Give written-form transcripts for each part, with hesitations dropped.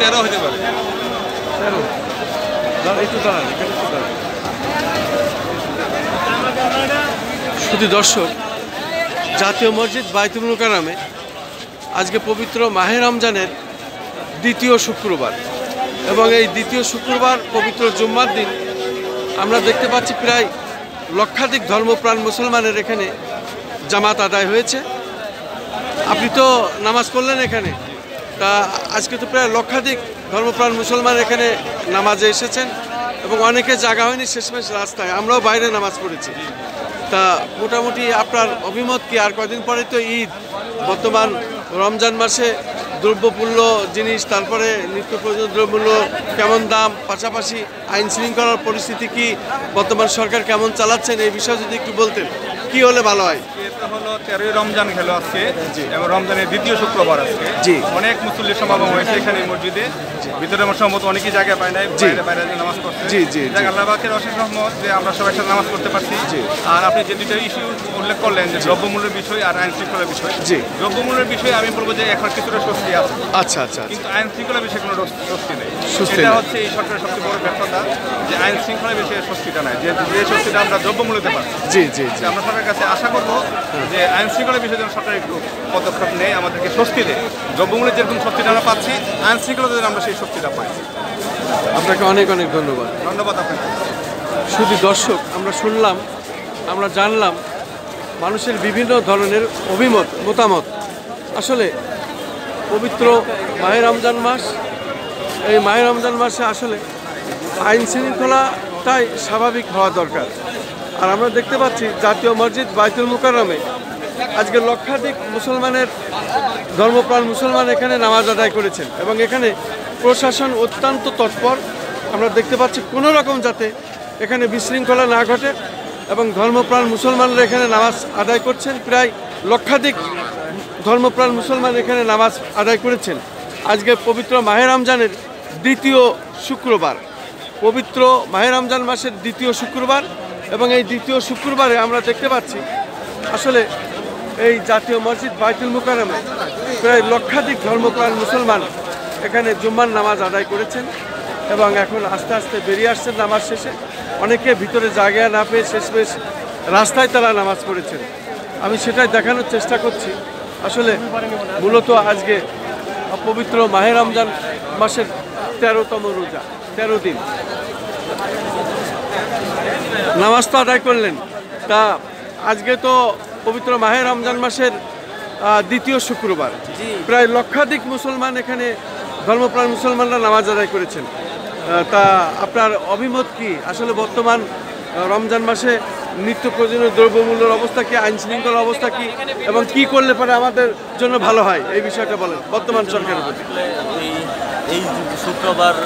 তেরো হতে পারে। শুধু দর্শক, জাতীয় মসজিদ বাইতুল মুকাররমে আজকে পবিত্র মাহে রমজানের দ্বিতীয় শুক্রবার, এবং এই দ্বিতীয় শুক্রবার পবিত্র জুম্মার দিন আমরা দেখতে পাচ্ছি প্রায় লক্ষাধিক ধর্মপ্রাণ মুসলমানের এখানে জামাত আদায় হয়েছে। আপনি তো নামাজ পড়লেন এখানে, তা আজকে তো প্রায় লক্ষাধিক ধর্মপ্রাণ মুসলমান এখানে নামাজে এসেছেন এবং অনেকে জায়গা হয়নি শেষমেশ রাস্তায়, আমরাও বাইরে নামাজ পড়েছি। তা মোটামুটি আপনার অভিমত কি? আর কয়দিন পরে তো ঈদ, বর্তমান রমজান মাসে দ্রব্যমূল্য জিনিস, তারপরে নিত্য প্রয়োজনীয় দ্রব্যমূল্য কেমন দাম, পাশাপাশি আইন শৃঙ্খলার পরিস্থিতি কি, বর্তমান সরকার কেমন চালাচ্ছেন, এই বিষয়ে যদি একটু বলতেন কি হলে ভালো হয়। এটা হলো 13ই রমজান গেল আজকে, এবং রমজানের দ্বিতীয় শুক্রবার আজকে। জি, অনেক মুসল্লির সমাগম হয়েছে এখানে মসজিদে। ভিতরে সম্ভবত অনেকেই জায়গা পায় নাই, বাইরে নামাজ পড়ছে। জি জি, আল্লাহ পাকের অশেষ রহমত যে আমরা সবাই সাথে নামাজ পড়তে পারছি। আর আপনি যে দুইটা ইস্যু উল্লেখ করলেন, যে দ্রব্যমূল্যের বিষয় আর আইন শৃঙ্খলার বিষয়। জি, দ্রব্যমূল্যের বিষয়ে আমি বলবো যে এখন কিছুটা স্বস্তি আছে। আচ্ছা আচ্ছা, কিন্তু আইন শৃঙ্খলার বিষয়ে কোনো স্বস্তি নেই। স্বস্তি এটা নেই। হচ্ছে এই সরকারের সবচেয়ে বড় ব্যর্থতা, যে আইন শৃঙ্খলার বিষয়ে স্বস্তিটা নাই, যে স্বস্তিটা আমরা দ্রব্যমূল্যতে পাচ্ছি। জি জি জি, আমরা সরকারের কাছে আশা করবো যে আইন শৃঙ্খলার বিষয়ে যেন সরকার একটু পদক্ষেপ নেয়, আমাদেরকে স্বস্তি দেয়। দ্রব্যমূল্যের যেরকম স্বস্তিটা আমরা পাচ্ছি, আইন শৃঙ্খলা যেন আমরা সেই স্বস্তিটা পাই। আপনাকে অনেক অনেক ধন্যবাদ। ধন্যবাদ আপনাকে। শুধু দর্শক, আমরা শুনলাম, আমরা জানলাম মানুষের বিভিন্ন ধরনের মতামত। আসলে পবিত্র মাহে রমজান মাস, এই মাহে রমজান মাসে আসলে আইন শৃঙ্খলাটাই স্বাভাবিক হওয়া দরকার। আর আমরা দেখতে পাচ্ছি জাতীয় মসজিদ বাইতুল মুকাররমে আজকে লক্ষাধিক মুসলমানের ধর্মপ্রাণ মুসলমান এখানে নামাজ আদায় করেছেন, এবং এখানে প্রশাসন অত্যন্ত তৎপর। আমরা দেখতে পাচ্ছি কোনো রকম যাতে এখানে বিশৃঙ্খলা না ঘটে, এবং ধর্মপ্রাণ মুসলমানরা এখানে নামাজ আদায় করছেন। প্রায় লক্ষাধিক ধর্মপ্রাণ মুসলমান এখানে নামাজ আদায় করেছেন। আজকে পবিত্র মাহে রমজানের দ্বিতীয় শুক্রবার, পবিত্র মাহে রমজান মাসের দ্বিতীয় শুক্রবার, এবং এই দ্বিতীয় শুক্রবারে আমরা দেখতে পাচ্ছি আসলে এই জাতীয় মসজিদ বাইতুল মুকাররমে প্রায় লক্ষাধিক ধর্মপ্রাণ মুসলমান এখানে জুম্মার নামাজ আদায় করেছেন, এবং এখন আস্তে আস্তে বেরিয়ে আসছেন নামাজ শেষে। অনেকে ভিতরে জায়গা না পেয়ে শেষমেশ রাস্তায় তারা নামাজ পড়েছেন। আমি সেটাই দেখানোর চেষ্টা করছি। আসলে মূলত আজকে পবিত্র মাহে রমজান মাসের 13তম রোজা, 13 দিন নামাজ তো আদায় করলেন। তা আজকে তো পবিত্র মাহে রমজান মাসের দ্বিতীয় শুক্রবার, প্রায় লক্ষাধিক মুসলমান এখানে ধর্মপ্রাণ মুসলমানরা নামাজ আদায় করেছেন। তা আপনার অভিমত কি? আসলে বর্তমান রমজান মাসে নিত্য প্রয়োজনীয় দ্রব্যমূল্যের অবস্থা কি, আইন শৃঙ্খলার অবস্থা কি, এবং কি করলে পরে আমাদের জন্য ভালো হয়, এই বিষয়টা বলেন বর্তমান সরকারের প্রতি। এই শুক্রবার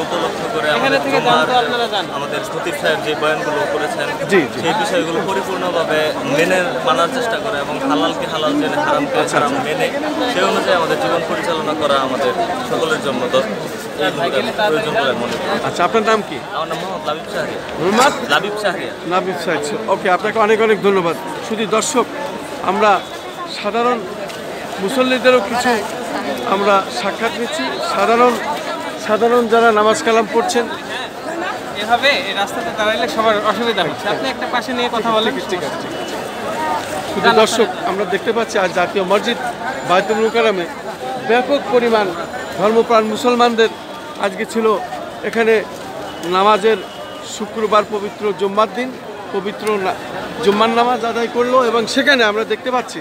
উপলক্ষ করে আমাদের খতিব সাহেব যে বয়ানগুলো করেছেন, সেই বিষয়গুলো পরিপূর্ণভাবে মানার চেষ্টা করে, এবং হালালকে হালাল জেনে হারামকে হারাম মেনে সেই অনুযায়ী আমাদের জীবন পরিচালনা করা আমাদের সকলের জন্য প্রয়োজন বলে মনে করি। আচ্ছা, আপনার নাম কি? আমার নাম মোহাম্মদ লাবিব শাহরিয়ার। মোহাম্মদ লাবিব শাহরিয়ার। লাবিব সাহেব, ওকে, আপনাকে অনেক অনেক ধন্যবাদ। শুধু দর্শক, আমরা সাধারণ মুসল্লিদেরও কিছু আমরা সাক্ষাৎ নিচ্ছি। সাধারণ যারা নামাজ কালাম পড়ছেন, এভাবে রাস্তাতে দাঁড়াইলে সবার অসুবিধা হচ্ছে, আপনি একটা পাশে নিয়ে কথা বলেন। ঠিক আছে। শুধু দর্শক, আমরা দেখতে পাচ্ছি আজ জাতীয় মসজিদ বাইতুল মুকাররমে ব্যাপক পরিমাণ ধর্মপ্রাণ মুসলমানদের আজকে ছিল এখানে নামাজের শুক্রবার, পবিত্র জুম্মার দিন পবিত্র জুম্মার নামাজ আদায় করলো, এবং সেখানে আমরা দেখতে পাচ্ছি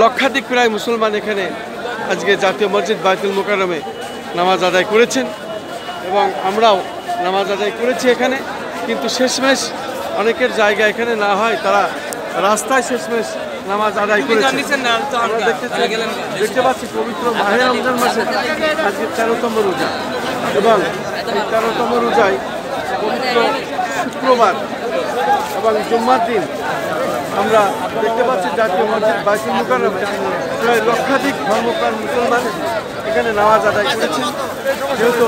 লক্ষাধিক প্রায় মুসলমান এখানে আজকে জাতীয় মসজিদ বাইতুল মুকাররমে নামাজ আদায় করেছেন, এবং আমরাও নামাজ আদায় করেছি এখানে। কিন্তু শেষমেশ অনেকের জায়গা এখানে না হয়, তারা রাস্তায় শেষমেশ নামাজ আদায় করেছে। আমরা দেখতে পাচ্ছি পবিত্র মাহে রমজান মাসে আজকে 13তম রোজা এবং এই 13তম রোজায় পবিত্র শুক্রবার এবং জুম্মার দিন আমরা দেখতে পাচ্ছি জাতীয় মসজিদ বাইতুল মুকাররমে প্রায় লক্ষাধিক ধর্মপ্রাণ মুসলমান এখানে নামাজ আদায় করেছেন। যেহেতু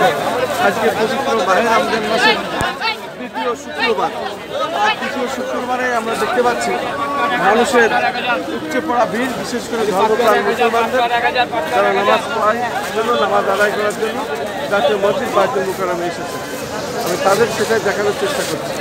আজকে পবিত্র মাহে রমজান মাসের দ্বিতীয় শুক্রবার, আর দ্বিতীয় শুক্রবারে আমরা দেখতে পাচ্ছি মানুষের উপচে পড়া ভিড়, বিশেষ করে ধর্মপ্রাণ মুসলমানদের যারা নামাজ পড়ার জন্য, নামাজ আদায় করার জন্য জাতীয় মসজিদ বাইতুল মুকাররমে এসেছে। আমি তাদের সেটাই দেখানোর চেষ্টা করছি।